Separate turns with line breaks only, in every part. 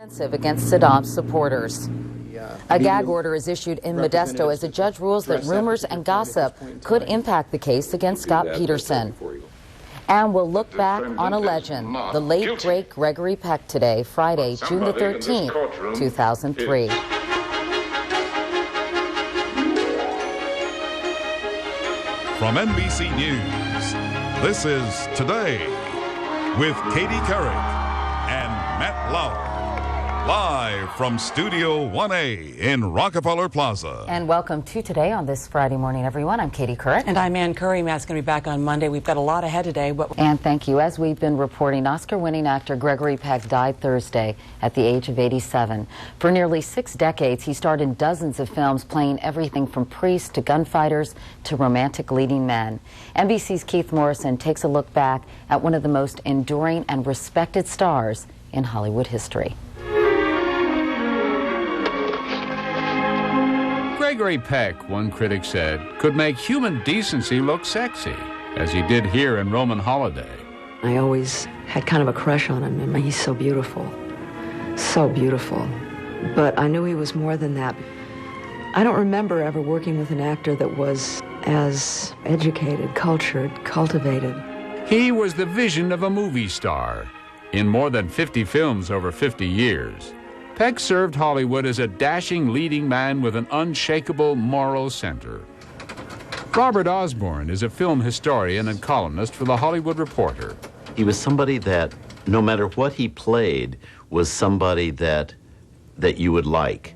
Against Saddam's supporters. A gag order is issued in Modesto as a judge rules that rumors and gossip could impact the case against Scott Peterson. And we'll look back on a legend, the late, great Gregory Peck today, Friday, June the 13th, 2003.
From NBC News, this is Today with Katie Couric and Matt Lauer. Live from Studio 1A in Rockefeller Plaza.
And welcome to Today on this Friday morning, everyone. I'm Katie Couric.
And I'm Ann Curry. Matt's going to be back on Monday. We've got a lot ahead today.
And thank you. As we've been reporting, Oscar-winning actor Gregory Peck died Thursday at the age of 87. For nearly 6 decades, he starred in dozens of films, playing everything from priests to gunfighters to romantic leading men. NBC's Keith Morrison takes a look back at one of the most enduring and respected stars in Hollywood history.
Gregory Peck, one critic said, could make human decency look sexy, as he did here in Roman Holiday.
I always had kind of a crush on him. I mean, he's so beautiful. So beautiful. But I knew he was more than that. I don't remember ever working with an actor that was as educated, cultured, cultivated.
He was the vision of a movie star. In more than 50 films over 50 years, Peck served Hollywood as a dashing leading man with an unshakable moral center. Robert Osborne is a film historian and columnist for The Hollywood Reporter.
He was somebody that, no matter what he played, was somebody that you would like.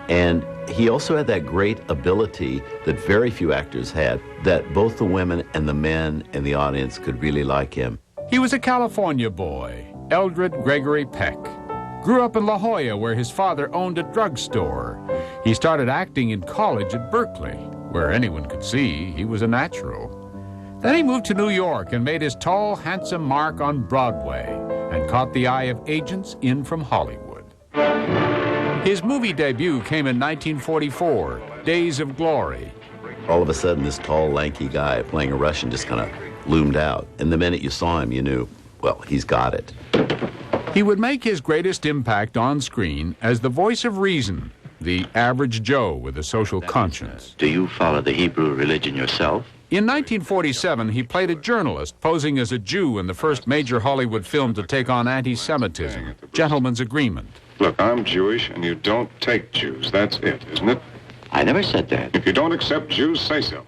And he also had that great ability that very few actors had, that both the women and the men in the audience could really like him.
He was a California boy, Eldred Gregory Peck. Grew up in La Jolla, where his father owned a drugstore. He started acting in college at Berkeley, where anyone could see he was a natural. Then he moved to New York and made his tall, handsome mark on Broadway and caught the eye of agents in from Hollywood. His movie debut came in 1944, Days of Glory.
All of a sudden, this tall, lanky guy playing a Russian just kind of loomed out. And the minute you saw him, you knew, well, he's got it.
He would make his greatest impact on screen as the voice of reason, the average Joe with a social conscience.
Do you follow the Hebrew religion yourself?
In 1947, he played a journalist posing as a Jew in the first major Hollywood film to take on anti-Semitism, Gentleman's Agreement.
Look, I'm Jewish, and you don't take Jews. That's it, isn't it?
I never said that.
If you don't accept Jews, say so.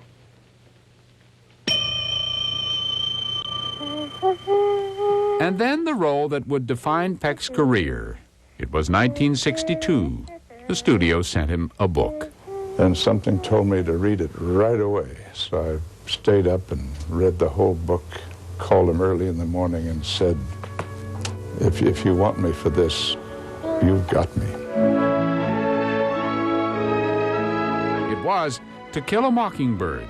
And then the role that would define Peck's career. It was 1962. The studio sent him a book.
Then something told me to read it right away. So I stayed up and read the whole book, called him early in the morning and said, if you want me for this, you've got me.
It was To Kill a Mockingbird.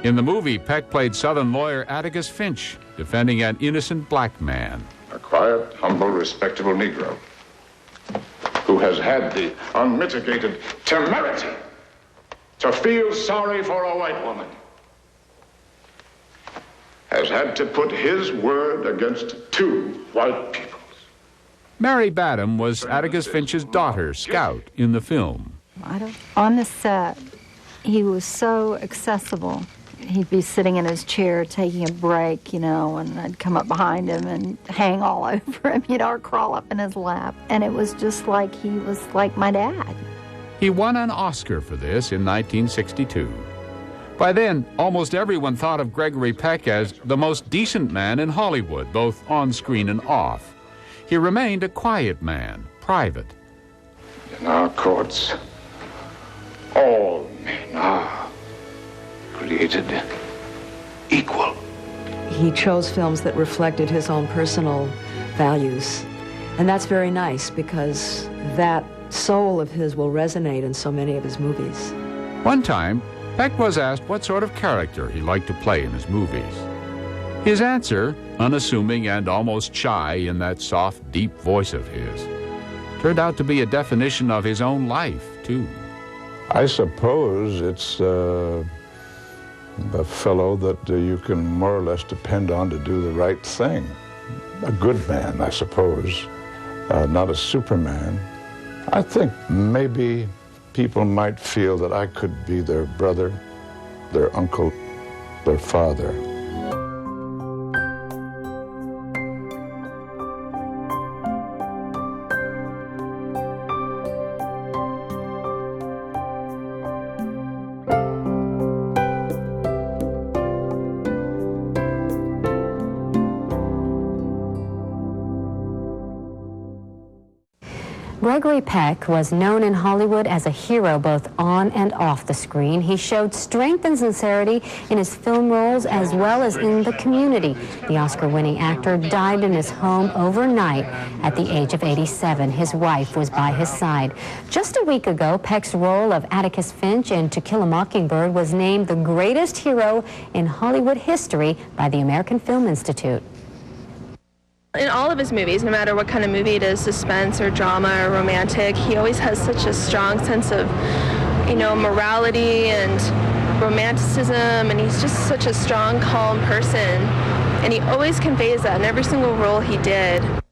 In the movie, Peck played Southern lawyer Atticus Finch, defending an innocent black man.
A quiet, humble, respectable Negro who has had the unmitigated temerity to feel sorry for a white woman, has had to put his word against 2 white peoples.
Mary Badham was Atticus Finch's daughter, Scout, in the film.
On the set, he was so accessible. He'd be sitting in his chair taking a break, you know, and I'd come up behind him and hang all over him, you know, or crawl up in his lap. And it was just like he was like my dad.
He won an Oscar for this in 1962. By then, almost everyone thought of Gregory Peck as the most decent man in Hollywood, both on screen and off. He remained a quiet man, private.
In our courts, all men are created equal.
He chose films that reflected his own personal values. And that's very nice because that soul of his will resonate in so many of his movies.
One time, Peck was asked what sort of character he liked to play in his movies. His answer, unassuming and almost shy in that soft, deep voice of his, turned out to be a definition of his own life, too.
I suppose it's a fellow that you can more or less depend on to do the right thing. A good man, I suppose. not a Superman. I think maybe people might feel that I could be their brother, their uncle, their father.
Gregory Peck was known in Hollywood as a hero both on and off the screen. He showed strength and sincerity in his film roles as well as in the community. The Oscar-winning actor died in his home overnight at the age of 87. His wife was by his side. Just a week ago, Peck's role of Atticus Finch in To Kill a Mockingbird was named the greatest hero in Hollywood history by the American Film Institute.
In all of his movies, no matter what kind of movie it is, suspense or drama or romantic, he always has such a strong sense of, morality and romanticism, and he's just such a strong, calm person. And he always conveys that in every single role he did.